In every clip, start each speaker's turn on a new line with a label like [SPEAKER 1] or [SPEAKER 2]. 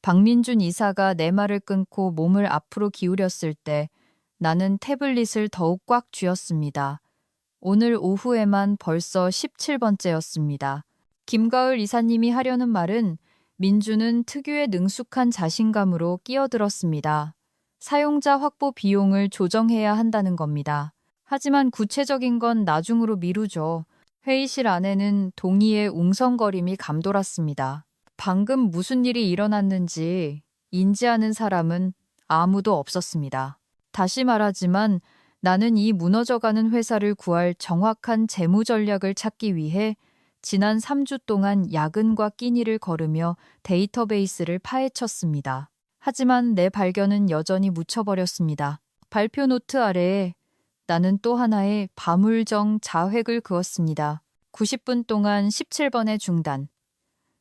[SPEAKER 1] 박민준 이사가 내 말을 끊고 몸을 앞으로 기울였을 때 나는 태블릿을 더욱 꽉 쥐었습니다. 오늘 오후에만 벌써 17번째였습니다. 김가을 이사님이 하려는 말은 민주는 특유의 능숙한 자신감으로 끼어들었습니다. 사용자 확보 비용을 조정해야 한다는 겁니다. 하지만 구체적인 건 나중으로 미루죠. 회의실 안에는 동의의 웅성거림이 감돌았습니다. 방금 무슨 일이 일어났는지 인지하는 사람은 아무도 없었습니다. 다시 말하지만 나는 이 무너져가는 회사를 구할 정확한 재무 전략을 찾기 위해 지난 3주 동안 야근과 끼니를 거르며 데이터베이스를 파헤쳤습니다. 하지만 내 발견은 여전히 묻혀버렸습니다. 발표 노트 아래에 나는 또 하나의 바물정 자획을 그었습니다. 90분 동안 17번의 중단.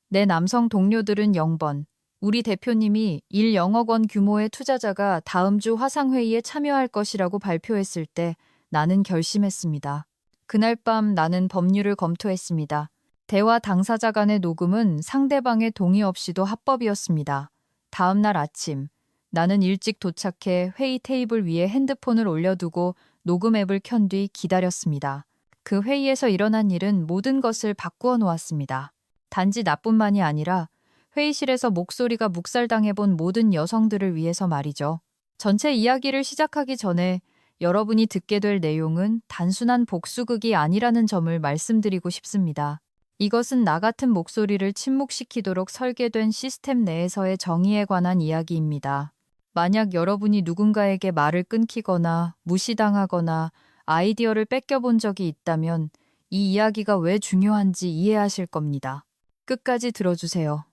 [SPEAKER 1] 내 남성 동료들은 0번. 우리 대표님이 1억원 규모의 투자자가 다음 주 화상회의에 참여할 것이라고 발표했을 때 나는 결심했습니다. 그날 밤 나는 법률을 검토했습니다. 대화 당사자 간의 녹음은 상대방의 동의 없이도 합법이었습니다. 다음 날 아침, 나는 일찍 도착해 회의 테이블 위에 핸드폰을 올려두고 녹음 앱을 켠 뒤 기다렸습니다. 그 회의에서 일어난 일은 모든 것을 바꾸어 놓았습니다. 단지 나뿐만이 아니라 회의실에서 목소리가 묵살당해본 모든 여성들을 위해서 말이죠. 전체 이야기를 시작하기 전에 여러분이 듣게 될 내용은 단순한 복수극이 아니라는 점을 말씀드리고 싶습니다. 이것은 나 같은 목소리를 침묵시키도록 설계된 시스템 내에서의 정의에 관한 이야기입니다. 만약 여러분이 누군가에게 말을 끊기거나 무시당하거나 아이디어를 뺏겨본 적이 있다면 이 이야기가 왜 중요한지 이해하실 겁니다. 끝까지 들어주세요.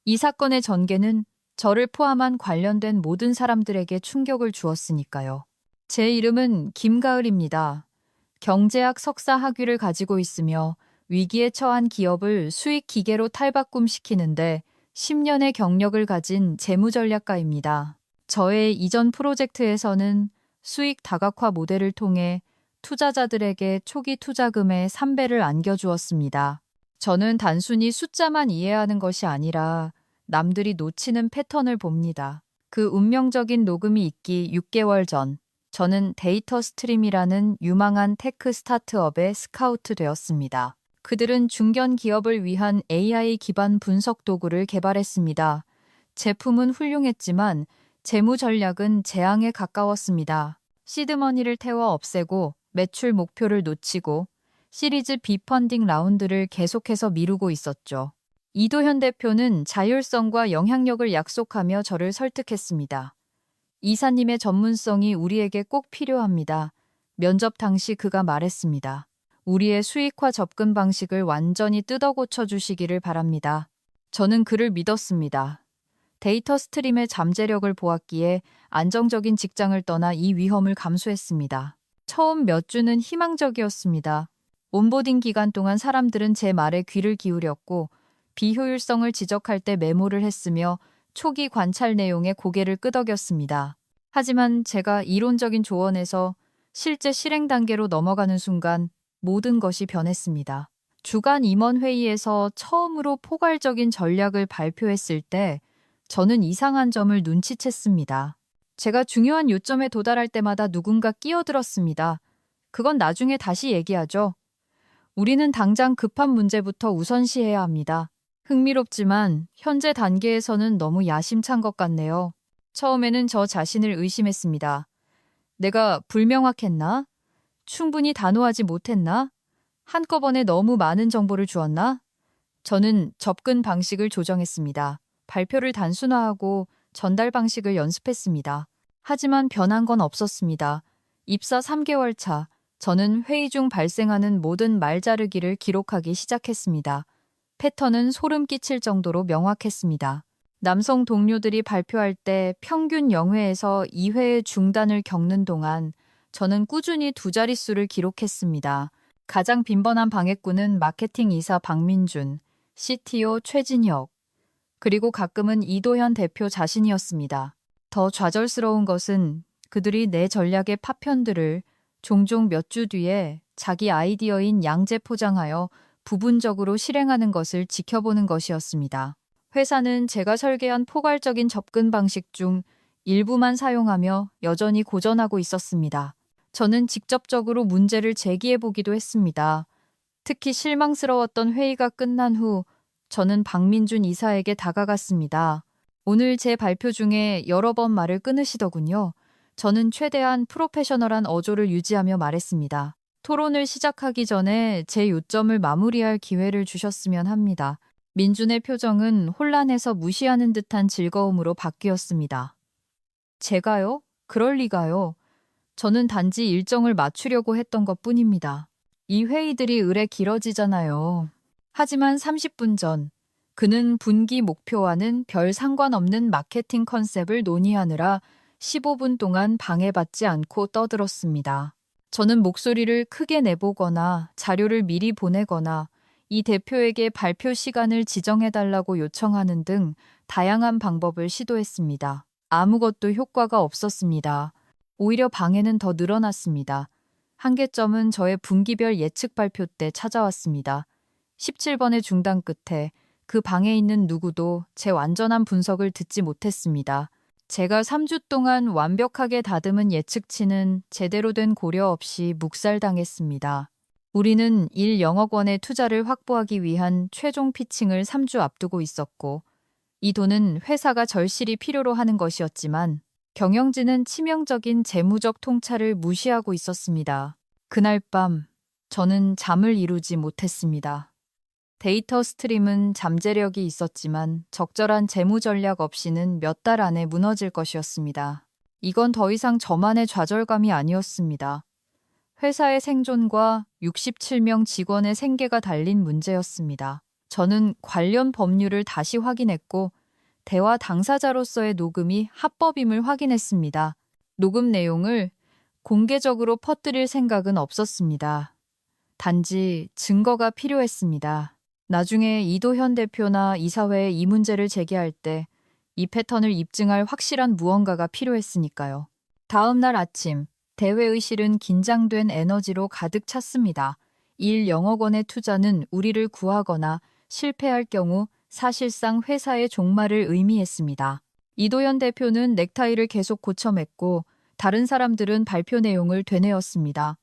[SPEAKER 1] 이 사건의 전개는 저를 포함한 관련된 모든 사람들에게 충격을 주었으니까요. 제 이름은 김가을입니다. 경제학 석사 학위를 가지고 있으며 위기에 처한 기업을 수익 기계로 탈바꿈시키는데 10년의 경력을 가진 재무전략가입니다. 저의 이전 프로젝트에서는 수익 다각화 모델을 통해 투자자들에게 초기 투자금의 3배를 안겨주었습니다. 저는 단순히 숫자만 이해하는 것이 아니라 남들이 놓치는 패턴을 봅니다. 그 운명적인 녹음이 있기 6개월 전, 저는 데이터 스트림이라는 유망한 테크 스타트업에 스카우트 되었습니다. 그들은 중견 기업을 위한 AI 기반 분석 도구를 개발했습니다. 제품은 훌륭했지만 재무 전략은 재앙에 가까웠습니다. 시드머니를 태워 없애고 매출 목표를 놓치고 시리즈 B 펀딩 라운드를 계속해서 미루고 있었죠. 이도현 대표는 자율성과 영향력을 약속하며 저를 설득했습니다. 이사님의 전문성이 우리에게 꼭 필요합니다. 면접 당시 그가 말했습니다. 우리의 수익화 접근 방식을 완전히 뜯어 고쳐 주시기를 바랍니다. 저는 그를 믿었습니다. 데이터 스트림의 잠재력을 보았기에 안정적인 직장을 떠나 이 위험을 감수했습니다. 처음 몇 주는 희망적이었습니다. 온보딩 기간 동안 사람들은 제 말에 귀를 기울였고 비효율성을 지적할 때 메모를 했으며 초기 관찰 내용에 고개를 끄덕였습니다. 하지만 제가 이론적인 조언에서 실제 실행 단계로 넘어가는 순간 모든 것이 변했습니다. 주간 임원회의에서 처음으로 포괄적인 전략을 발표했을 때 저는 이상한 점을 눈치챘습니다. 제가 중요한 요점에 도달할 때마다 누군가 끼어들었습니다. 그건 나중에 다시 얘기하죠. 우리는 당장 급한 문제부터 우선시해야 합니다. 흥미롭지만 현재 단계에서는 너무 야심찬 것 같네요. 처음에는 저 자신을 의심했습니다. 내가 불명확했나? 충분히 단호하지 못했나? 한꺼번에 너무 많은 정보를 주었나? 저는 접근 방식을 조정했습니다. 발표를 단순화하고 전달 방식을 연습했습니다. 하지만 변한 건 없었습니다. 입사 3개월 차, 저는 회의 중 발생하는 모든 말자르기를 기록하기 시작했습니다. 패턴은 소름 끼칠 정도로 명확했습니다. 남성 동료들이 발표할 때 평균 0회에서 2회의 중단을 겪는 동안 저는 꾸준히 두 자릿수를 기록했습니다. 가장 빈번한 방해꾼은 마케팅 이사 박민준, CTO 최진혁, 그리고 가끔은 이도현 대표 자신이었습니다. 더 좌절스러운 것은 그들이 내 전략의 파편들을 종종 몇 주 뒤에 자기 아이디어인 양재 포장하여 부분적으로 실행하는 것을 지켜보는 것이었습니다. 회사는 제가 설계한 포괄적인 접근 방식 중 일부만 사용하며 여전히 고전하고 있었습니다. 저는 직접적으로 문제를 제기해 보기도 했습니다. 특히 실망스러웠던 회의가 끝난 후 저는 박민준 이사에게 다가갔습니다. 오늘 제 발표 중에 여러 번 말을 끊으시더군요. 저는 최대한 프로페셔널한 어조를 유지하며 말했습니다. 토론을 시작하기 전에 제 요점을 마무리할 기회를 주셨으면 합니다. 민준의 표정은 혼란해서 무시하는 듯한 즐거움으로 바뀌었습니다. 제가요? 그럴 리가요. 저는 단지 일정을 맞추려고 했던 것뿐입니다. 이 회의들이 의례 길어지잖아요. 하지만 30분 전, 그는 분기 목표와는 별 상관없는 마케팅 컨셉을 논의하느라 15분 동안 방해받지 않고 떠들었습니다. 저는 목소리를 크게 내보거나 자료를 미리 보내거나 이 대표에게 발표 시간을 지정해달라고 요청하는 등 다양한 방법을 시도했습니다. 아무것도 효과가 없었습니다. 오히려 방해는 더 늘어났습니다. 한계점은 저의 분기별 예측 발표 때 찾아왔습니다. 17번의 중단 끝에 그 방에 있는 누구도 제 완전한 분석을 듣지 못했습니다. 제가 3주 동안 완벽하게 다듬은 예측치는 제대로 된 고려 없이 묵살당했습니다. 우리는 1영억 원의 투자를 확보하기 위한 최종 피칭을 3주 앞두고 있었고, 이 돈은 회사가 절실히 필요로 하는 것이었지만 경영진은 치명적인 재무적 통찰을 무시하고 있었습니다. 그날 밤 저는 잠을 이루지 못했습니다. 데이터 스트림은 잠재력이 있었지만 적절한 재무 전략 없이는 몇 달 안에 무너질 것이었습니다. 이건 더 이상 저만의 좌절감이 아니었습니다. 회사의 생존과 67명 직원의 생계가 달린 문제였습니다. 저는 관련 법률을 다시 확인했고 대화 당사자로서의 녹음이 합법임을 확인했습니다. 녹음 내용을 공개적으로 퍼뜨릴 생각은 없었습니다. 단지 증거가 필요했습니다. 나중에 이도현 대표나 이사회에 이 문제를 제기할 때 이 패턴을 입증할 확실한 무언가가 필요했으니까요. 다음 날 아침, 대회의실은 긴장된 에너지로 가득 찼습니다. 1영억 원의 투자는 우리를 구하거나 실패할 경우 사실상 회사의 종말을 의미했습니다. 이도현 대표는 넥타이를 계속 고쳐맸고 다른 사람들은 발표 내용을 되뇌었습니다.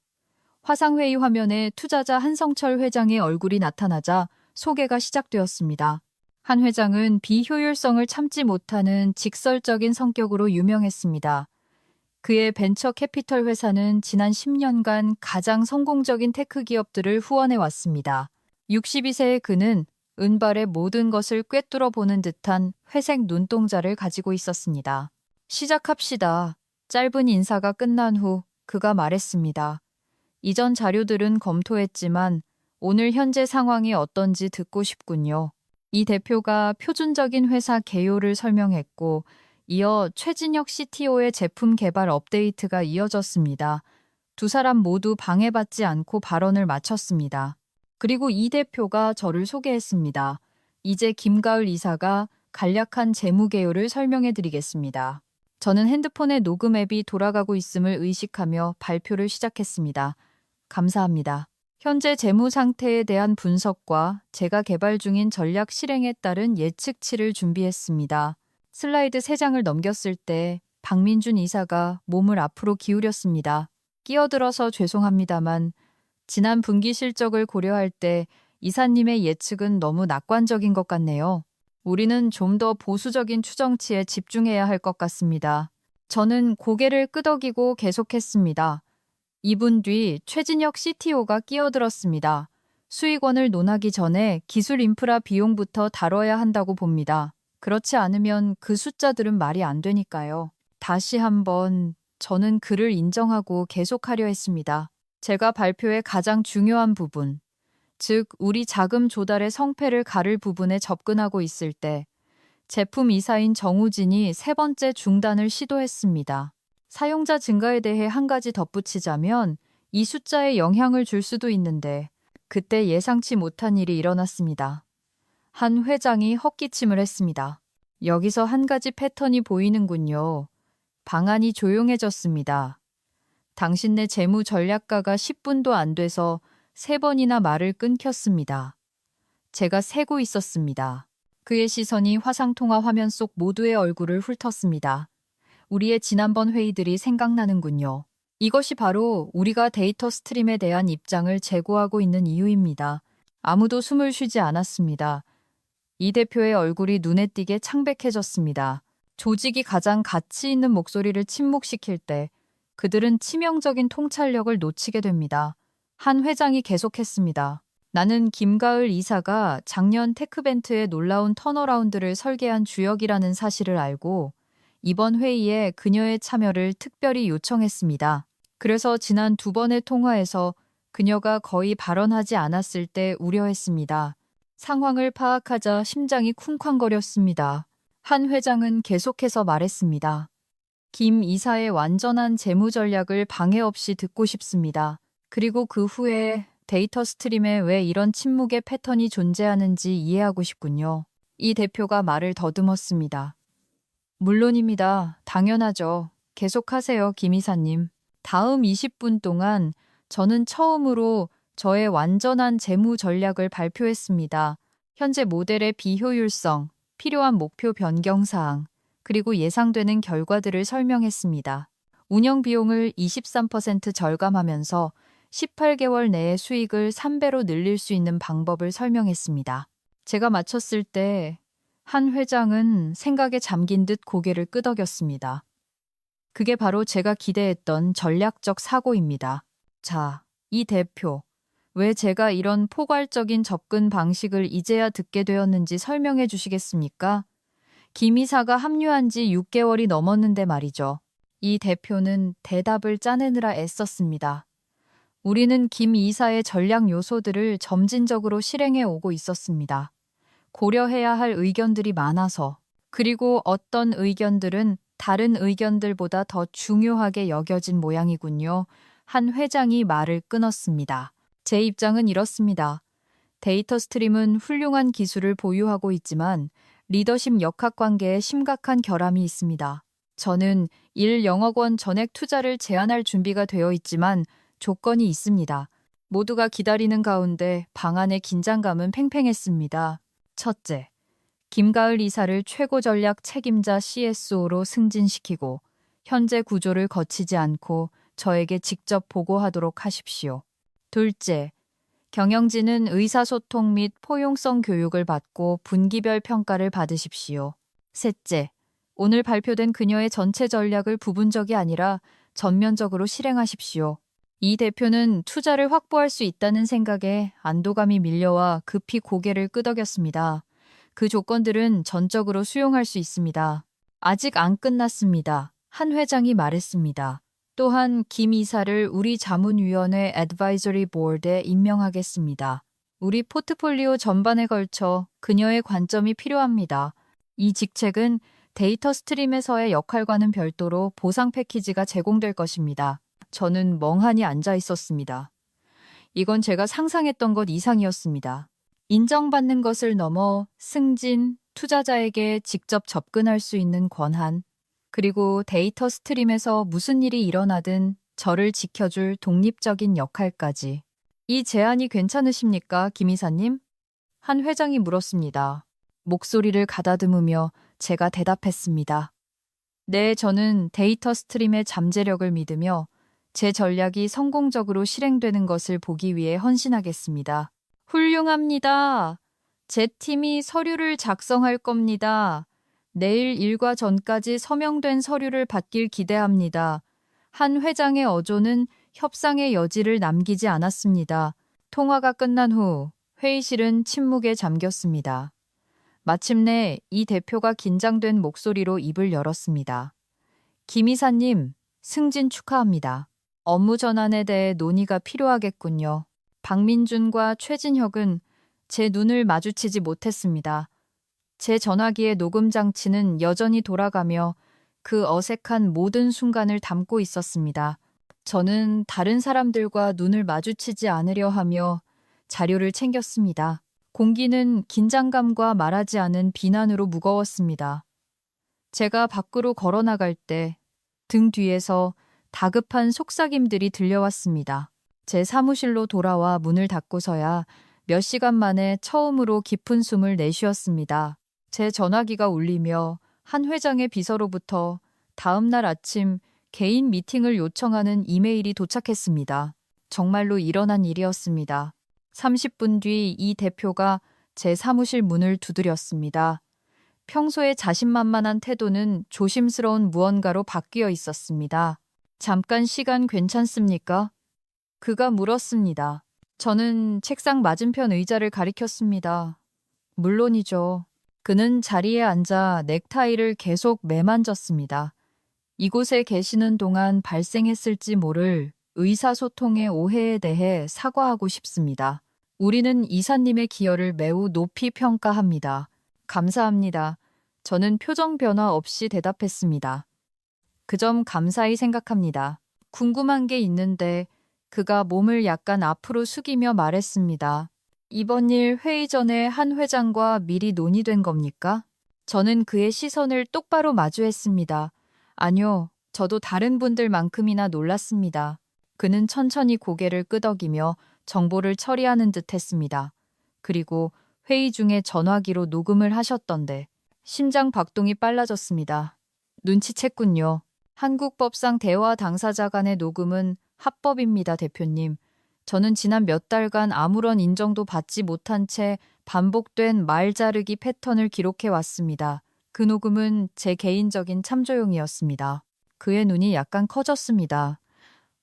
[SPEAKER 1] 화상회의 화면에 투자자 한성철 회장의 얼굴이 나타나자 소개가 시작되었습니다. 한 회장은 비효율성을 참지 못하는 직설적인 성격으로 유명했습니다. 그의 벤처 캐피털 회사는 지난 10년간 가장 성공적인 테크 기업들을 후원해 왔습니다. 62세의 그는 은발의 모든 것을 꿰뚫어 보는 듯한 회색 눈동자를 가지고 있었습니다. 시작합시다. 짧은 인사가 끝난 후 그가 말했습니다. 이전 자료들은 검토했지만 오늘 현재 상황이 어떤지 듣고 싶군요. 이 대표가 표준적인 회사 개요를 설명했고 이어 최진혁 CTO의 제품 개발 업데이트가 이어졌습니다. 두 사람 모두 방해받지 않고 발언을 마쳤습니다. 그리고 이 대표가 저를 소개했습니다. 이제 김가을 이사가 간략한 재무 개요를 설명해 드리겠습니다. 저는 핸드폰의 녹음 앱이 돌아가고 있음을 의식하며 발표를 시작했습니다. 감사합니다. 현재 재무 상태에 대한 분석과 제가 개발 중인 전략 실행에 따른 예측치를 준비했습니다. 슬라이드 3장을 넘겼을 때 박민준 이사가 몸을 앞으로 기울였습니다. 끼어들어서 죄송합니다만 지난 분기 실적을 고려할 때 이사님의 예측은 너무 낙관적인 것 같네요. 우리는 좀 더 보수적인 추정치에 집중해야 할 것 같습니다. 저는 고개를 끄덕이고 계속했습니다. 2분 뒤 최진혁 CTO가 끼어들었습니다. 수익원을 논하기 전에 기술 인프라 비용부터 다뤄야 한다고 봅니다. 그렇지 않으면 그 숫자들은 말이 안 되니까요. 다시 한번 저는 그를 인정하고 계속하려 했습니다. 제가 발표의 가장 중요한 부분, 즉 우리 자금 조달의 성패를 가를 부분에 접근하고 있을 때 제품 이사인 정우진이 3번째 중단을 시도했습니다. 사용자 증가에 대해 한 가지 덧붙이자면 이 숫자에 영향을 줄 수도 있는데 그때 예상치 못한 일이 일어났습니다. 한 회장이 헛기침을 했습니다. 여기서 한 가지 패턴이 보이는군요. 방안이 조용해졌습니다. 당신네 재무 전략가가 10분도 안 돼서 3번이나 말을 끊겼습니다. 제가 세고 있었습니다. 그의 시선이 화상통화 화면 속 모두의 얼굴을 훑었습니다. 우리의 지난번 회의들이 생각나는군요. 이것이 바로 우리가 데이터 스트림에 대한 입장을 재고하고 있는 이유입니다. 아무도 숨을 쉬지 않았습니다. 이 대표의 얼굴이 눈에 띄게 창백해졌습니다. 조직이 가장 가치 있는 목소리를 침묵시킬 때 그들은 치명적인 통찰력을 놓치게 됩니다. 한 회장이 계속했습니다. 나는 김가을 이사가 작년 테크벤트의 놀라운 턴어라운드를 설계한 주역이라는 사실을 알고 이번 회의에 그녀의 참여를 특별히 요청했습니다. 그래서 지난 2번의 통화에서 그녀가 거의 발언하지 않았을 때 우려했습니다. 상황을 파악하자 심장이 쿵쾅거렸습니다. 한 회장은 계속해서 말했습니다. 김 이사의 완전한 재무 전략을 방해 없이 듣고 싶습니다. 그리고 그 후에 데이터 스트림에 왜 이런 침묵의 패턴이 존재하는지 이해하고 싶군요. 이 대표가 말을 더듬었습니다. 물론입니다. 당연하죠. 계속하세요, 김 이사님. 다음 20분 동안 저는 처음으로 저의 완전한 재무 전략을 발표했습니다. 현재 모델의 비효율성, 필요한 목표 변경 사항, 그리고 예상되는 결과들을 설명했습니다. 운영 비용을 23% 절감하면서 18개월 내에 수익을 3배로 늘릴 수 있는 방법을 설명했습니다. 제가 마쳤을 때 한 회장은 생각에 잠긴 듯 고개를 끄덕였습니다. 그게 바로 제가 기대했던 전략적 사고입니다. 자, 이 대표, 왜 제가 이런 포괄적인 접근 방식을 이제야 듣게 되었는지 설명해 주시겠습니까? 김 이사가 합류한 지 6개월이 넘었는데 말이죠. 이 대표는 대답을 짜내느라 애썼습니다. 우리는 김 이사의 전략 요소들을 점진적으로 실행해 오고 있었습니다. 고려해야 할 의견들이 많아서, 그리고 어떤 의견들은 다른 의견들보다 더 중요하게 여겨진 모양이군요. 한 회장이 말을 끊었습니다. 제 입장은 이렇습니다. 데이터 스트림은 훌륭한 기술을 보유하고 있지만 리더십 역학 관계에 심각한 결함이 있습니다. 저는 1억원 전액 투자를 제안할 준비가 되어 있지만 조건이 있습니다. 모두가 기다리는 가운데 방안의 긴장감은 팽팽했습니다. 첫째, 김가을 이사를 최고 전략 책임자 CSO로 승진시키고 현재 구조를 거치지 않고 저에게 직접 보고하도록 하십시오. 둘째, 경영진은 의사소통 및 포용성 교육을 받고 분기별 평가를 받으십시오. 셋째, 오늘 발표된 그녀의 전체 전략을 부분적이 아니라 전면적으로 실행하십시오. 이 대표는 투자를 확보할 수 있다는 생각에 안도감이 밀려와 급히 고개를 끄덕였습니다. 그 조건들은 전적으로 수용할 수 있습니다. 아직 안 끝났습니다. 한 회장이 말했습니다. 또한 김 이사를 우리 자문위원회 애드바이저리 보드에 임명하겠습니다. 우리 포트폴리오 전반에 걸쳐 그녀의 관점이 필요합니다. 이 직책은 데이터 스트림에서의 역할과는 별도로 보상 패키지가 제공될 것입니다. 저는 멍하니 앉아 있었습니다. 이건 제가 상상했던 것 이상이었습니다. 인정받는 것을 넘어 승진, 투자자에게 직접 접근할 수 있는 권한, 그리고 데이터 스트림에서 무슨 일이 일어나든 저를 지켜줄 독립적인 역할까지. 이 제안이 괜찮으십니까, 김 이사님? 한 회장이 물었습니다. 목소리를 가다듬으며 제가 대답했습니다. 네, 저는 데이터 스트림의 잠재력을 믿으며 제 전략이 성공적으로 실행되는 것을 보기 위해 헌신하겠습니다. 훌륭합니다. 제 팀이 서류를 작성할 겁니다. 내일 일과 전까지 서명된 서류를 받길 기대합니다. 한 회장의 어조는 협상의 여지를 남기지 않았습니다. 통화가 끝난 후 회의실은 침묵에 잠겼습니다. 마침내 이 대표가 긴장된 목소리로 입을 열었습니다. 김 이사님, 승진 축하합니다. 업무 전환에 대해 논의가 필요하겠군요. 박민준과 최진혁은 제 눈을 마주치지 못했습니다. 제 전화기의 녹음 장치는 여전히 돌아가며 그 어색한 모든 순간을 담고 있었습니다. 저는 다른 사람들과 눈을 마주치지 않으려 하며 자료를 챙겼습니다. 공기는 긴장감과 말하지 않은 비난으로 무거웠습니다. 제가 밖으로 걸어 나갈 때 등 뒤에서 다급한 속삭임들이 들려왔습니다. 제 사무실로 돌아와 문을 닫고서야 몇 시간 만에 처음으로 깊은 숨을 내쉬었습니다. 제 전화기가 울리며 한 회장의 비서로부터 다음 날 아침 개인 미팅을 요청하는 이메일이 도착했습니다. 정말로 일어난 일이었습니다. 30분 뒤 이 대표가 제 사무실 문을 두드렸습니다. 평소에 자신만만한 태도는 조심스러운 무언가로 바뀌어 있었습니다. 잠깐 시간 괜찮습니까? 그가 물었습니다. 저는 책상 맞은편 의자를 가리켰습니다. 물론이죠. 그는 자리에 앉아 넥타이를 계속 매만졌습니다. 이곳에 계시는 동안 발생했을지 모를 의사소통의 오해에 대해 사과하고 싶습니다. 우리는 이사님의 기여를 매우 높이 평가합니다. 감사합니다. 저는 표정 변화 없이 대답했습니다. 그 점 감사히 생각합니다. 궁금한 게 있는데 그가 몸을 약간 앞으로 숙이며 말했습니다. 이번 일 회의 전에 한 회장과 미리 논의된 겁니까? 저는 그의 시선을 똑바로 마주했습니다. 아니요, 저도 다른 분들만큼이나 놀랐습니다. 그는 천천히 고개를 끄덕이며 정보를 처리하는 듯 했습니다. 그리고 회의 중에 전화기로 녹음을 하셨던데 심장 박동이 빨라졌습니다. 눈치챘군요. 한국법상 대화 당사자 간의 녹음은 합법입니다, 대표님. 저는 지난 몇 달간 아무런 인정도 받지 못한 채 반복된 말 자르기 패턴을 기록해 왔습니다. 그 녹음은 제 개인적인 참조용이었습니다. 그의 눈이 약간 커졌습니다.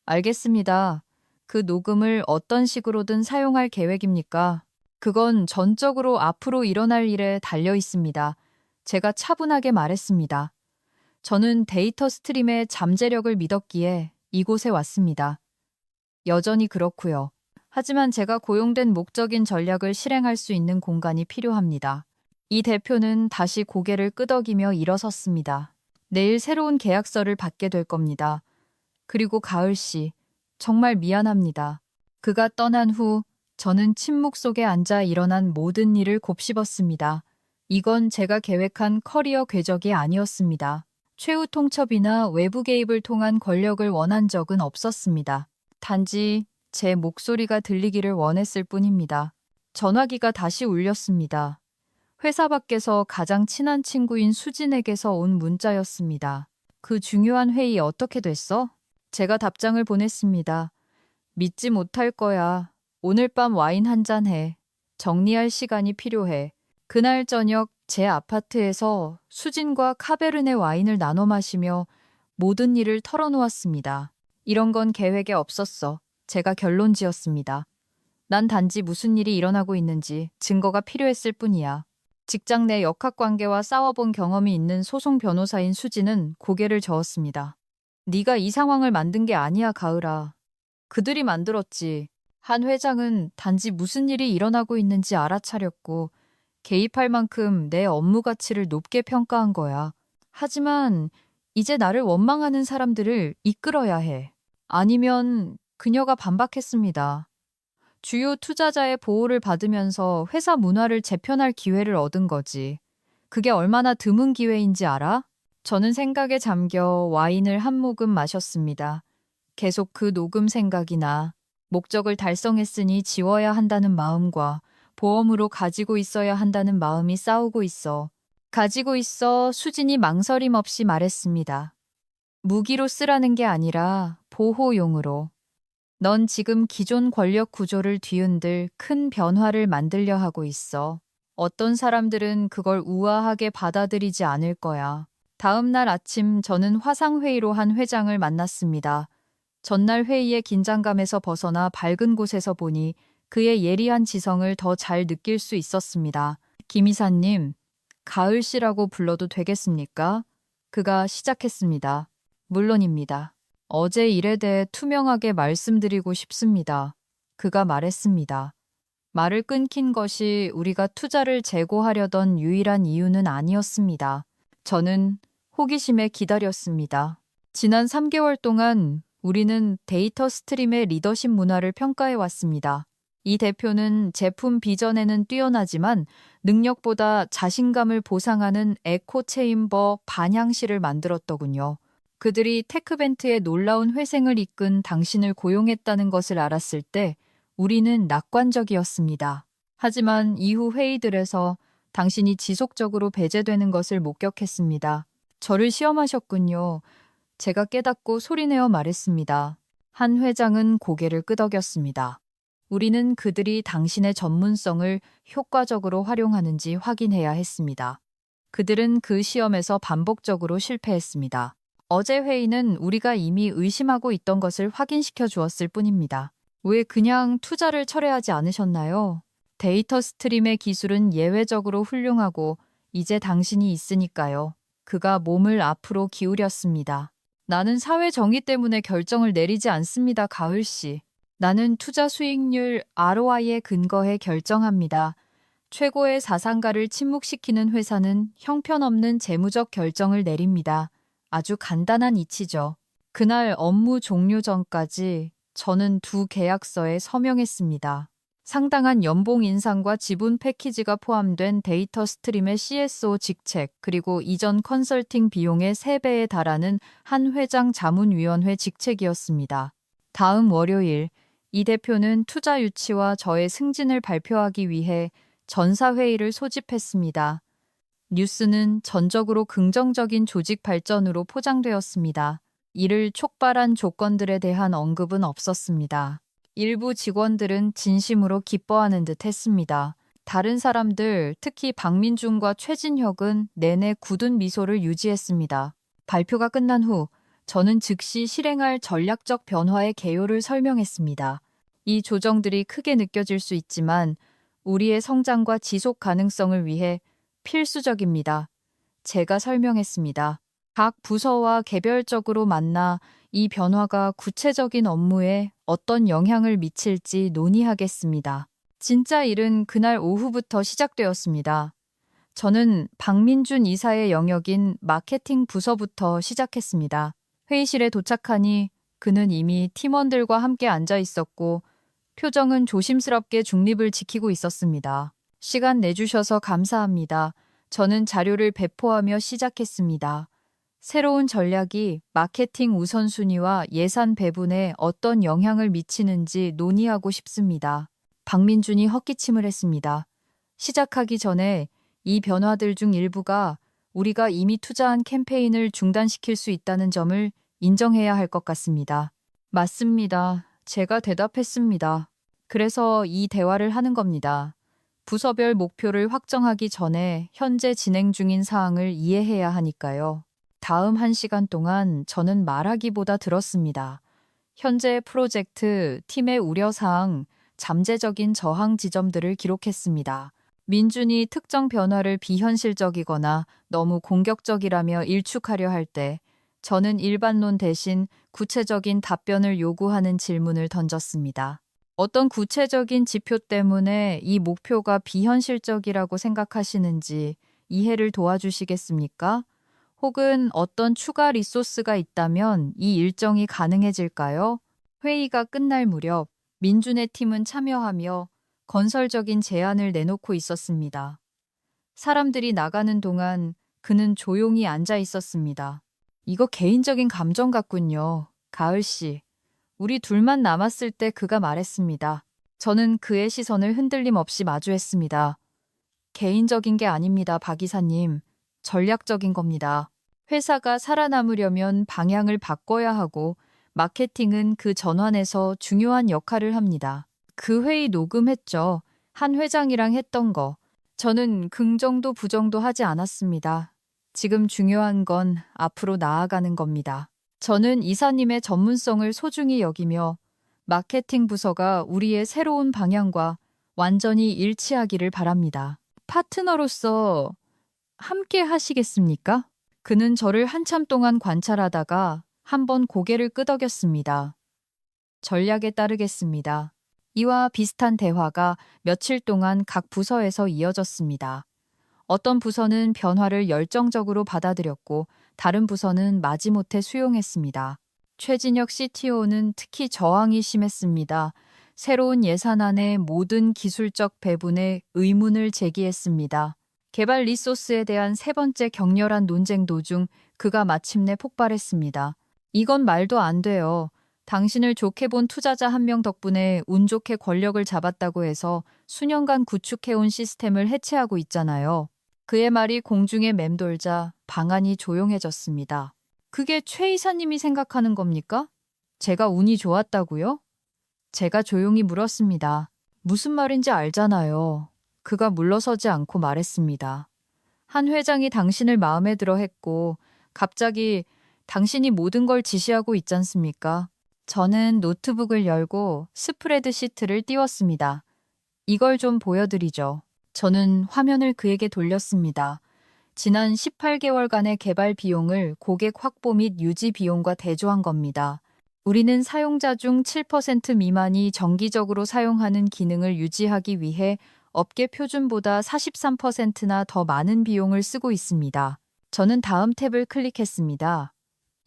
[SPEAKER 1] 알겠습니다. 그 녹음을 어떤 식으로든 사용할 계획입니까? 그건 전적으로 앞으로 일어날 일에 달려 있습니다. 제가 차분하게 말했습니다. 저는 데이터 스트림의 잠재력을 믿었기에 이곳에 왔습니다. 여전히 그렇고요. 하지만 제가 고용된 목적인 전략을 실행할 수 있는 공간이 필요합니다. 이 대표는 다시 고개를 끄덕이며 일어섰습니다. 내일 새로운 계약서를 받게 될 겁니다. 그리고 가을 씨, 정말 미안합니다. 그가 떠난 후 저는 침묵 속에 앉아 일어난 모든 일을 곱씹었습니다. 이건 제가 계획한 커리어 궤적이 아니었습니다. 최후 통첩이나 외부 개입을 통한 권력을 원한 적은 없었습니다. 단지 제 목소리가 들리기를 원했을 뿐입니다. 전화기가 다시 울렸습니다. 회사 밖에서 가장 친한 친구인 수진에게서 온 문자였습니다. 그 중요한 회의 어떻게 됐어? 제가 답장을 보냈습니다. 믿지 못할 거야. 오늘 밤 와인 한잔 해. 정리할 시간이 필요해. 그날 저녁 제 아파트에서 수진과 카베르네 와인을 나눠 마시며 모든 일을 털어놓았습니다. 이런 건 계획에 없었어. 제가 결론 지었습니다. 난 단지 무슨 일이 일어나고 있는지 증거가 필요했을 뿐이야. 직장 내 역학관계와 싸워본 경험이 있는 소송 변호사인 수진은 고개를 저었습니다. 네가 이 상황을 만든 게 아니야, 가을아. 그들이 만들었지. 한 회장은 단지 무슨 일이 일어나고 있는지 알아차렸고 개입할 만큼 내 업무 가치를 높게 평가한 거야. 하지만 이제 나를 원망하는 사람들을 이끌어야 해. 아니면 그녀가 반박했습니다. 주요 투자자의 보호를 받으면서 회사 문화를 재편할 기회를 얻은 거지. 그게 얼마나 드문 기회인지 알아? 저는 생각에 잠겨 와인을 한 모금 마셨습니다. 계속 그 녹음 생각이 나. 목적을 달성했으니 지워야 한다는 마음과 보험으로 가지고 있어야 한다는 마음이 싸우고 있어. 가지고 있어 수진이 망설임 없이 말했습니다. 무기로 쓰라는 게 아니라 보호용으로. 넌 지금 기존 권력 구조를 뒤흔들 큰 변화를 만들려 하고 있어. 어떤 사람들은 그걸 우아하게 받아들이지 않을 거야. 다음 날 아침 저는 화상회의로 한 회장을 만났습니다. 전날 회의의 긴장감에서 벗어나 밝은 곳에서 보니 그의 예리한 지성을 더 잘 느낄 수 있었습니다. 김 이사님, 가을 씨라고 불러도 되겠습니까? 그가 시작했습니다. 물론입니다. 어제 일에 대해 투명하게 말씀드리고 싶습니다. 그가 말했습니다. 말을 끊긴 것이 우리가 투자를 재고하려던 유일한 이유는 아니었습니다. 저는 호기심에 기다렸습니다. 지난 3개월 동안 우리는 데이터 스트림의 리더십 문화를 평가해 왔습니다. 이 대표는 제품 비전에는 뛰어나지만 능력보다 자신감을 보상하는 에코 체인버 반향시를 만들었더군요. 그들이 테크벤트의 놀라운 회생을 이끈 당신을 고용했다는 것을 알았을 때 우리는 낙관적이었습니다. 하지만 이후 회의들에서 당신이 지속적으로 배제되는 것을 목격했습니다. 저를 시험하셨군요. 제가 깨닫고 소리내어 말했습니다. 한 회장은 고개를 끄덕였습니다. 우리는 그들이 당신의 전문성을 효과적으로 활용하는지 확인해야 했습니다. 그들은 그 시험에서 반복적으로 실패했습니다. 어제 회의는 우리가 이미 의심하고 있던 것을 확인시켜 주었을 뿐입니다. 왜 그냥 투자를 철회하지 않으셨나요? 데이터 스트림의 기술은 예외적으로 훌륭하고 이제 당신이 있으니까요. 그가 몸을 앞으로 기울였습니다. 나는 사회 정의 때문에 결정을 내리지 않습니다, 가을 씨. 나는 투자 수익률 ROI에 근거해 결정합니다. 최고의 사상가를 침묵시키는 회사는 형편없는 재무적 결정을 내립니다. 아주 간단한 이치죠. 그날 업무 종료 전까지 저는 두 계약서에 서명했습니다. 상당한 연봉 인상과 지분 패키지가 포함된 데이터 스트림의 CSO 직책, 그리고 이전 컨설팅 비용의 3배에 달하는 한 회장 자문위원회 직책이었습니다. 다음 월요일, 이 대표는 투자 유치와 저의 승진을 발표하기 위해 전사회의를 소집했습니다. 뉴스는 전적으로 긍정적인 조직 발전으로 포장되었습니다. 이를 촉발한 조건들에 대한 언급은 없었습니다. 일부 직원들은 진심으로 기뻐하는 듯 했습니다. 다른 사람들, 특히 박민준과 최진혁은 내내 굳은 미소를 유지했습니다. 발표가 끝난 후 저는 즉시 실행할 전략적 변화의 개요를 설명했습니다. 이 조정들이 크게 느껴질 수 있지만 우리의 성장과 지속 가능성을 위해 필수적입니다. 제가 설명했습니다. 각 부서와 개별적으로 만나 이 변화가 구체적인 업무에 어떤 영향을 미칠지 논의하겠습니다. 진짜 일은 그날 오후부터 시작되었습니다. 저는 박민준 이사의 영역인 마케팅 부서부터 시작했습니다. 회의실에 도착하니 그는 이미 팀원들과 함께 앉아 있었고 표정은 조심스럽게 중립을 지키고 있었습니다. 시간 내주셔서 감사합니다. 저는 자료를 배포하며 시작했습니다. 새로운 전략이 마케팅 우선순위와 예산 배분에 어떤 영향을 미치는지 논의하고 싶습니다. 박민준이 헛기침을 했습니다. 시작하기 전에 이 변화들 중 일부가 우리가 이미 투자한 캠페인을 중단시킬 수 있다는 점을 인정해야 할 것 같습니다. 맞습니다. 제가 대답했습니다. 그래서 이 대화를 하는 겁니다. 부서별 목표를 확정하기 전에 현재 진행 중인 사항을 이해해야 하니까요. 다음 1시간 동안 저는 말하기보다 들었습니다. 현재 프로젝트, 팀의 우려사항, 잠재적인 저항 지점들을 기록했습니다. 민준이 특정 변화를 비현실적이거나 너무 공격적이라며 일축하려 할 때 저는 일반론 대신 구체적인 답변을 요구하는 질문을 던졌습니다. 어떤 구체적인 지표 때문에 이 목표가 비현실적이라고 생각하시는지 이해를 도와주시겠습니까? 혹은 어떤 추가 리소스가 있다면 이 일정이 가능해질까요? 회의가 끝날 무렵 민준의 팀은 참여하며 건설적인 제안을 내놓고 있었습니다. 사람들이 나가는 동안 그는 조용히 앉아 있었습니다. 이거 개인적인 감정 같군요. 가을 씨. 우리 둘만 남았을 때 그가 말했습니다. 저는 그의 시선을 흔들림 없이 마주했습니다. 개인적인 게 아닙니다, 박 이사님. 전략적인 겁니다. 회사가 살아남으려면 방향을 바꿔야 하고 마케팅은 그 전환에서 중요한 역할을 합니다. 그 회의 녹음했죠. 한 회장이랑 했던 거. 저는 긍정도 부정도 하지 않았습니다. 지금 중요한 건 앞으로 나아가는 겁니다. 저는 이사님의 전문성을 소중히 여기며 마케팅 부서가 우리의 새로운 방향과 완전히 일치하기를 바랍니다. 파트너로서 함께 하시겠습니까? 그는 저를 한참 동안 관찰하다가 한번 고개를 끄덕였습니다. 전략에 따르겠습니다. 이와 비슷한 대화가 며칠 동안 각 부서에서 이어졌습니다. 어떤 부서는 변화를 열정적으로 받아들였고 다른 부서는 마지못해 수용했습니다. 최진혁 CTO는 특히 저항이 심했습니다. 새로운 예산안의 모든 기술적 배분에 의문을 제기했습니다. 개발 리소스에 대한 세 번째 격렬한 논쟁 도중 그가 마침내 폭발했습니다. 이건 말도 안 돼요. 당신을 좋게 본 투자자 한 명 덕분에 운 좋게 권력을 잡았다고 해서 수년간 구축해온 시스템을 해체하고 있잖아요. 그의 말이 공중에 맴돌자 방안이 조용해졌습니다. 그게 최 이사님이 생각하는 겁니까? 제가 운이 좋았다고요? 제가 조용히 물었습니다. 무슨 말인지 알잖아요. 그가 물러서지 않고 말했습니다. 한 회장이 당신을 마음에 들어 했고 갑자기 당신이 모든 걸 지시하고 있지 않습니까? 저는 노트북을 열고 스프레드 시트를 띄웠습니다. 이걸 좀 보여드리죠. 저는 화면을 그에게 돌렸습니다. 지난 18개월간의 개발 비용을 고객 확보 및 유지 비용과 대조한 겁니다. 우리는 사용자 중 7% 미만이 정기적으로 사용하는 기능을 유지하기 위해 업계 표준보다 43%나 더 많은 비용을 쓰고 있습니다. 저는 다음 탭을 클릭했습니다.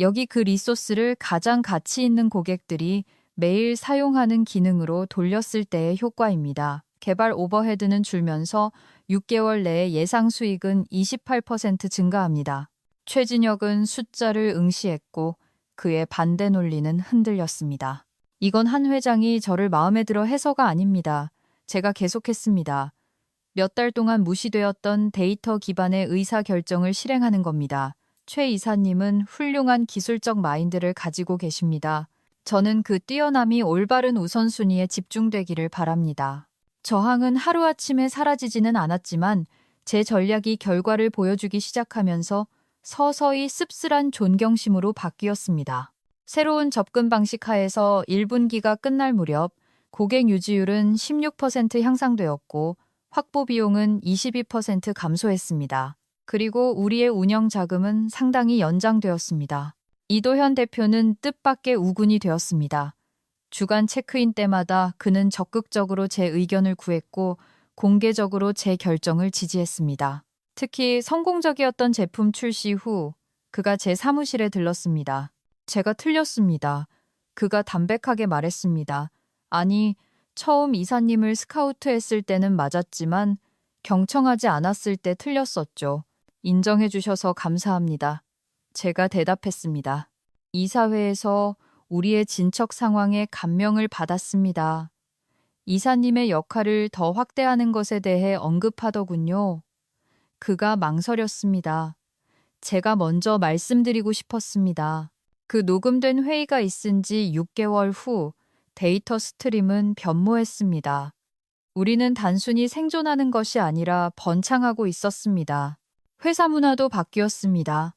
[SPEAKER 1] 여기 그 리소스를 가장 가치 있는 고객들이 매일 사용하는 기능으로 돌렸을 때의 효과입니다. 개발 오버헤드는 줄면서 6개월 내에 예상 수익은 28% 증가합니다. 최진혁은 숫자를 응시했고 그의 반대 논리는 흔들렸습니다. 이건 한 회장이 저를 마음에 들어 해서가 아닙니다. 제가 계속했습니다. 몇 달 동안 무시되었던 데이터 기반의 의사결정을 실행하는 겁니다. 최 이사님은 훌륭한 기술적 마인드를 가지고 계십니다. 저는 그 뛰어남이 올바른 우선순위에 집중되기를 바랍니다. 저항은 하루아침에 사라지지는 않았지만 제 전략이 결과를 보여주기 시작하면서 서서히 씁쓸한 존경심으로 바뀌었습니다. 새로운 접근 방식 하에서 1분기가 끝날 무렵 고객 유지율은 16% 향상되었고 확보 비용은 22% 감소했습니다. 그리고 우리의 운영 자금은 상당히 연장되었습니다. 이도현 대표는 뜻밖의 우군이 되었습니다. 주간 체크인 때마다 그는 적극적으로 제 의견을 구했고 공개적으로 제 결정을 지지했습니다. 특히 성공적이었던 제품 출시 후 그가 제 사무실에 들렀습니다. 제가 틀렸습니다. 그가 담백하게 말했습니다. 아니, 처음 이사님을 스카우트했을 때는 맞았지만 경청하지 않았을 때 틀렸었죠. 인정해 주셔서 감사합니다. 제가 대답했습니다. 이사회에서 우리의 진척 상황에 감명을 받았습니다. 이사님의 역할을 더 확대하는 것에 대해 언급하더군요. 그가 망설였습니다. 제가 먼저 말씀드리고 싶었습니다. 그 녹음된 회의가 있은 지 6개월 후 데이터 스트림은 변모했습니다. 우리는 단순히 생존하는 것이 아니라 번창하고 있었습니다. 회사 문화도 바뀌었습니다.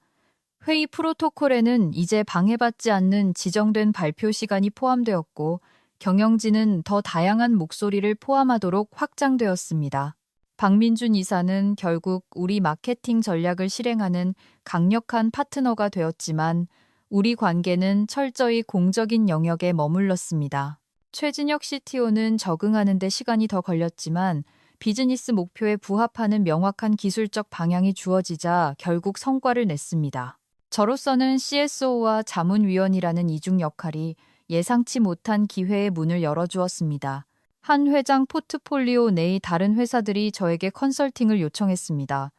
[SPEAKER 1] 회의 프로토콜에는 이제 방해받지 않는 지정된 발표 시간이 포함되었고 경영진은 더 다양한 목소리를 포함하도록 확장되었습니다. 박민준 이사는 결국 우리 마케팅 전략을 실행하는 강력한 파트너가 되었지만 우리 관계는 철저히 공적인 영역에 머물렀습니다. 최진혁 CTO는 적응하는 데 시간이 더 걸렸지만 비즈니스 목표에 부합하는 명확한 기술적 방향이 주어지자 결국 성과를 냈습니다. 저로서는 CSO와 자문위원이라는 이중 역할이 예상치 못한 기회의 문을 열어주었습니다. 한 회장 포트폴리오 내의 다른 회사들이 저에게 컨설팅을 요청했습니다.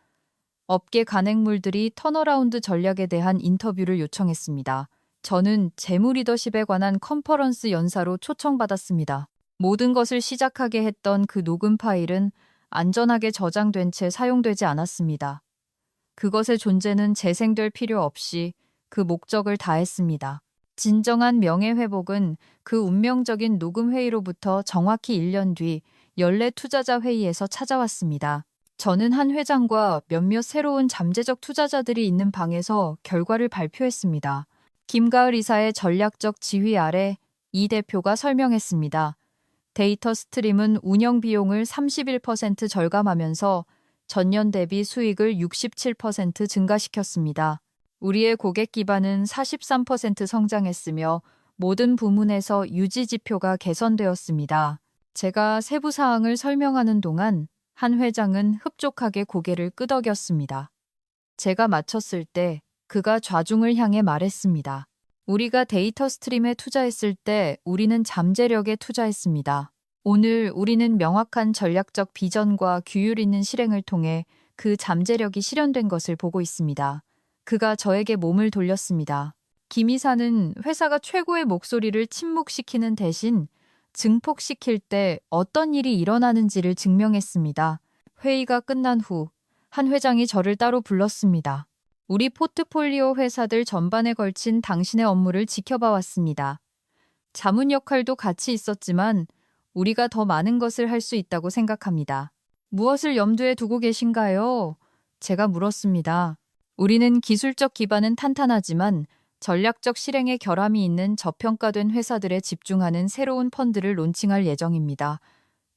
[SPEAKER 1] 업계 간행물들이 턴어라운드 전략에 대한 인터뷰를 요청했습니다. 저는 재무 리더십에 관한 컨퍼런스 연사로 초청받았습니다. 모든 것을 시작하게 했던 그 녹음 파일은 안전하게 저장된 채 사용되지 않았습니다. 그것의 존재는 재생될 필요 없이 그 목적을 다했습니다. 진정한 명예회복은 그 운명적인 녹음 회의로부터 정확히 1년 뒤 연례 투자자 회의에서 찾아왔습니다. 저는 한 회장과 몇몇 새로운 잠재적 투자자들이 있는 방에서 결과를 발표했습니다. 김가을 이사의 전략적 지휘 아래 이 대표가 설명했습니다. 데이터 스트림은 운영 비용을 31% 절감하면서 전년 대비 수익을 67% 증가시켰습니다. 우리의 고객 기반은 43% 성장했으며 모든 부문에서 유지 지표가 개선되었습니다. 제가 세부 사항을 설명하는 동안 한 회장은 흡족하게 고개를 끄덕였습니다. 제가 마쳤을 때 그가 좌중을 향해 말했습니다. 우리가 데이터 스트림에 투자했을 때 우리는 잠재력에 투자했습니다. 오늘 우리는 명확한 전략적 비전과 규율 있는 실행을 통해 그 잠재력이 실현된 것을 보고 있습니다. 그가 저에게 몸을 돌렸습니다. 김 이사는 회사가 최고의 목소리를 침묵시키는 대신 증폭시킬 때 어떤 일이 일어나는지를 증명했습니다. 회의가 끝난 후 한 회장이 저를 따로 불렀습니다. 우리 포트폴리오 회사들 전반에 걸친 당신의 업무를 지켜봐 왔습니다. 자문 역할도 같이 있었지만 우리가 더 많은 것을 할 수 있다고 생각합니다. 무엇을 염두에 두고 계신가요? 제가 물었습니다. 우리는 기술적 기반은 탄탄하지만 전략적 실행에 결함이 있는 저평가된 회사들에 집중하는 새로운 펀드를 론칭할 예정입니다.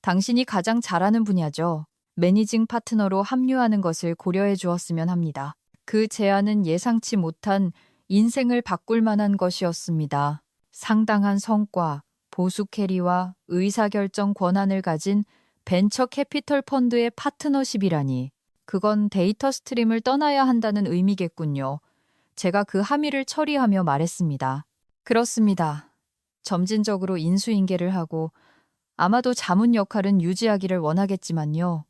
[SPEAKER 1] 당신이 가장 잘하는 분야죠. 매니징 파트너로 합류하는 것을 고려해 주었으면 합니다. 그 제안은 예상치 못한 인생을 바꿀 만한 것이었습니다. 상당한 성과, 보수 캐리와 의사결정 권한을 가진 벤처 캐피털 펀드의 파트너십이라니. 그건 데이터 스트림을 떠나야 한다는 의미겠군요. 제가 그 함의를 처리하며 말했습니다. 그렇습니다. 점진적으로 인수인계를 하고 아마도 자문 역할은 유지하기를 원하겠지만요.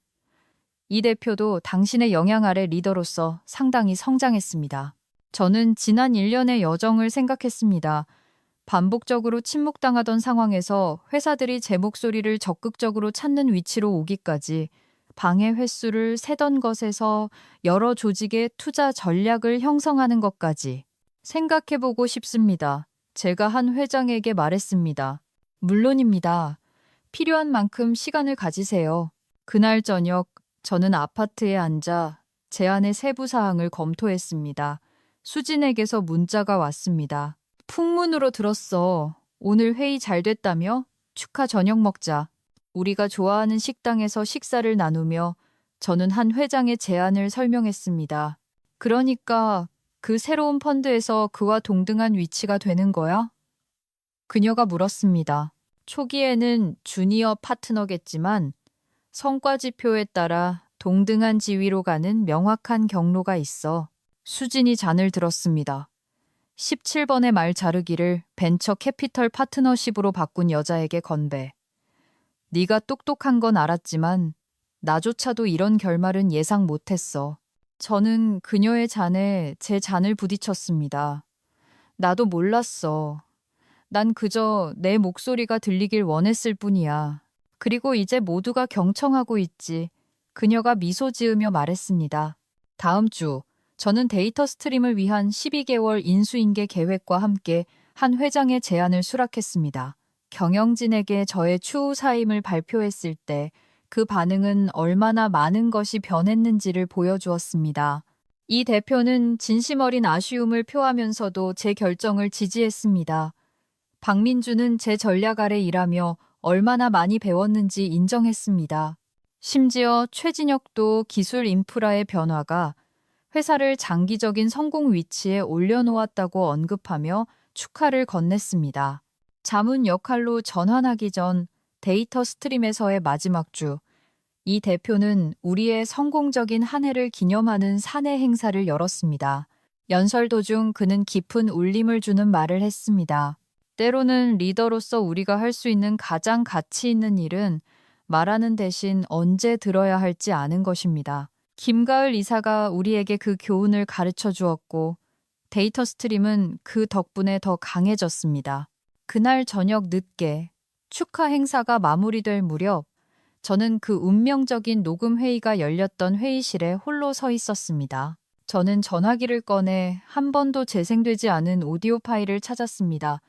[SPEAKER 1] 이 대표도 당신의 영향 아래 리더로서 상당히 성장했습니다. 저는 지난 1년의 여정을 생각했습니다. 반복적으로 침묵당하던 상황에서 회사들이 제 목소리를 적극적으로 찾는 위치로 오기까지 방해 횟수를 세던 것에서 여러 조직의 투자 전략을 형성하는 것까지 생각해보고 싶습니다. 제가 한 회장에게 말했습니다. 물론입니다. 필요한 만큼 시간을 가지세요. 그날 저녁 저는 아파트에 앉아 제안의 세부 사항을 검토했습니다. 수진에게서 문자가 왔습니다. 풍문으로 들었어. 오늘 회의 잘 됐다며? 축하 저녁 먹자. 우리가 좋아하는 식당에서 식사를 나누며 저는 한 회장의 제안을 설명했습니다. 그러니까 그 새로운 펀드에서 그와 동등한 위치가 되는 거야? 그녀가 물었습니다. 초기에는 주니어 파트너겠지만 성과 지표에 따라 동등한 지위로 가는 명확한 경로가 있어. 수진이 잔을 들었습니다. 17번의 말 자르기를 벤처 캐피털 파트너십으로 바꾼 여자에게 건배. 네가 똑똑한 건 알았지만 나조차도 이런 결말은 예상 못했어. 저는 그녀의 잔에 제 잔을 부딪혔습니다. 나도 몰랐어. 난 그저 내 목소리가 들리길 원했을 뿐이야. 그리고 이제 모두가 경청하고 있지. 그녀가 미소 지으며 말했습니다. 다음 주 저는 데이터 스트림을 위한 12개월 인수인계 계획과 함께 한 회장의 제안을 수락했습니다. 경영진에게 저의 추후 사임을 발표했을 때 그 반응은 얼마나 많은 것이 변했는지를 보여주었습니다. 이 대표는 진심 어린 아쉬움을 표하면서도 제 결정을 지지했습니다. 박민주는 제 전략 아래 일하며 얼마나 많이 배웠는지 인정했습니다. 심지어 최진혁도 기술 인프라의 변화가 회사를 장기적인 성공 위치에 올려놓았다고 언급하며 축하를 건넸습니다. 자문 역할로 전환하기 전 데이터 스트림에서의 마지막 주, 이 대표는 우리의 성공적인 한 해를 기념하는 사내 행사를 열었습니다. 연설 도중 그는 깊은 울림을 주는 말을 했습니다. 때로는 리더로서 우리가 할 수 있는 가장 가치 있는 일은 말하는 대신 언제 들어야 할지 아는 것입니다. 김가을 이사가 우리에게 그 교훈을 가르쳐 주었고 데이터 스트림은 그 덕분에 더 강해졌습니다. 그날 저녁 늦게 축하 행사가 마무리될 무렵 저는 그 운명적인 녹음 회의가 열렸던 회의실에 홀로 서 있었습니다. 저는 전화기를 꺼내 한 번도 재생되지 않은 오디오 파일을 찾았습니다.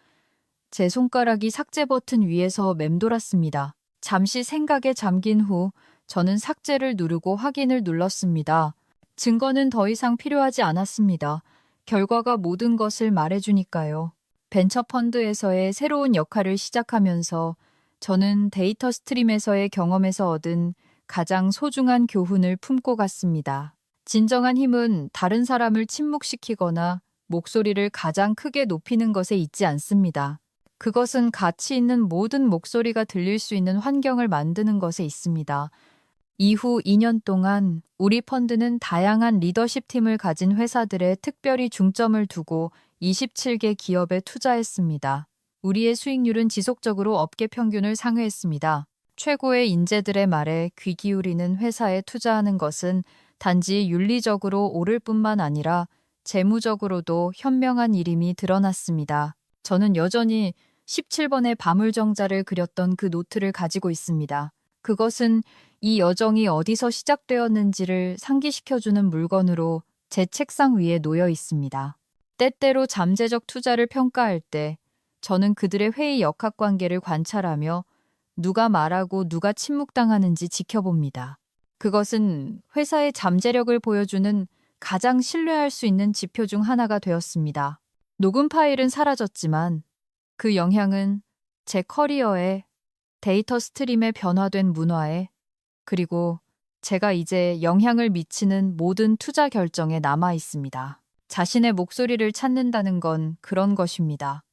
[SPEAKER 1] 제 손가락이 삭제 버튼 위에서 맴돌았습니다. 잠시 생각에 잠긴 후 저는 삭제를 누르고 확인을 눌렀습니다. 증거는 더 이상 필요하지 않았습니다. 결과가 모든 것을 말해주니까요. 벤처펀드에서의 새로운 역할을 시작하면서 저는 데이터 스트림에서의 경험에서 얻은 가장 소중한 교훈을 품고 갔습니다. 진정한 힘은 다른 사람을 침묵시키거나 목소리를 가장 크게 높이는 것에 있지 않습니다. 그것은 가치 있는 모든 목소리가 들릴 수 있는 환경을 만드는 것에 있습니다. 이후 2년 동안 우리 펀드는 다양한 리더십 팀을 가진 회사들에 특별히 중점을 두고 27개 기업에 투자했습니다. 우리의 수익률은 지속적으로 업계 평균을 상회했습니다. 최고의 인재들의 말에 귀 기울이는 회사에 투자하는 것은 단지 윤리적으로 옳을 뿐만 아니라 재무적으로도 현명한 일임이 드러났습니다. 저는 여전히 17번의 밤울정자를 그렸던 그 노트를 가지고 있습니다. 그것은 이 여정이 어디서 시작되었는지를 상기시켜주는 물건으로 제 책상 위에 놓여 있습니다. 때때로 잠재적 투자를 평가할 때 저는 그들의 회의 역학관계를 관찰하며 누가 말하고 누가 침묵당하는지 지켜봅니다. 그것은 회사의 잠재력을 보여주는 가장 신뢰할 수 있는 지표 중 하나가 되었습니다. 녹음 파일은 사라졌지만 그 영향은 제 커리어에, 데이터 스트림의 변화된 문화에, 그리고 제가 이제 영향을 미치는 모든 투자 결정에 남아 있습니다. 자신의 목소리를 찾는다는 건 그런 것입니다.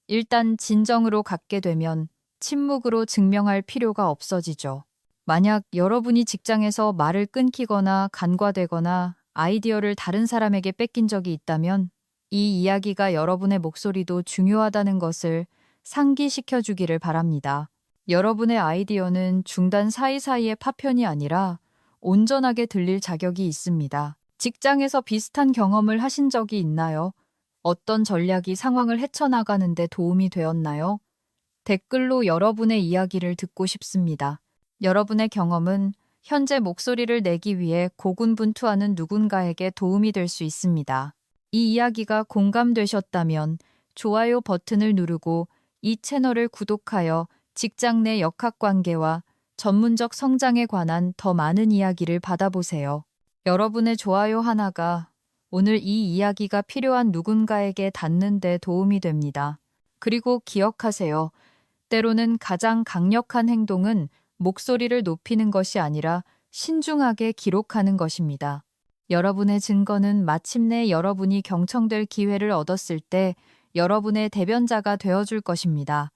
[SPEAKER 1] 일단 진정으로 갖게 되면 침묵으로 증명할 필요가 없어지죠. 만약 여러분이 직장에서 말을 끊기거나 간과되거나 아이디어를 다른 사람에게 뺏긴 적이 있다면 이 이야기가 여러분의 목소리도 중요하다는 것을 상기시켜 주기를 바랍니다. 여러분의 아이디어는 중단 사이사이의 파편이 아니라 온전하게 들릴 자격이 있습니다. 직장에서 비슷한 경험을 하신 적이 있나요? 어떤 전략이 상황을 헤쳐나가는 데 도움이 되었나요? 댓글로 여러분의 이야기를 듣고 싶습니다. 여러분의 경험은 현재 목소리를 내기 위해 고군분투하는 누군가에게 도움이 될 수 있습니다. 이 이야기가 공감되셨다면 좋아요 버튼을 누르고 이 채널을 구독하여 직장 내 역학관계와 전문적 성장에 관한 더 많은 이야기를 받아보세요. 여러분의 좋아요 하나가 오늘 이 이야기가 필요한 누군가에게 닿는 데 도움이 됩니다. 그리고 기억하세요. 때로는 가장 강력한 행동은 목소리를 높이는 것이 아니라 신중하게 기록하는 것입니다. 여러분의 증거는 마침내 여러분이 경청될 기회를 얻었을 때 여러분의 대변자가 되어줄 것입니다.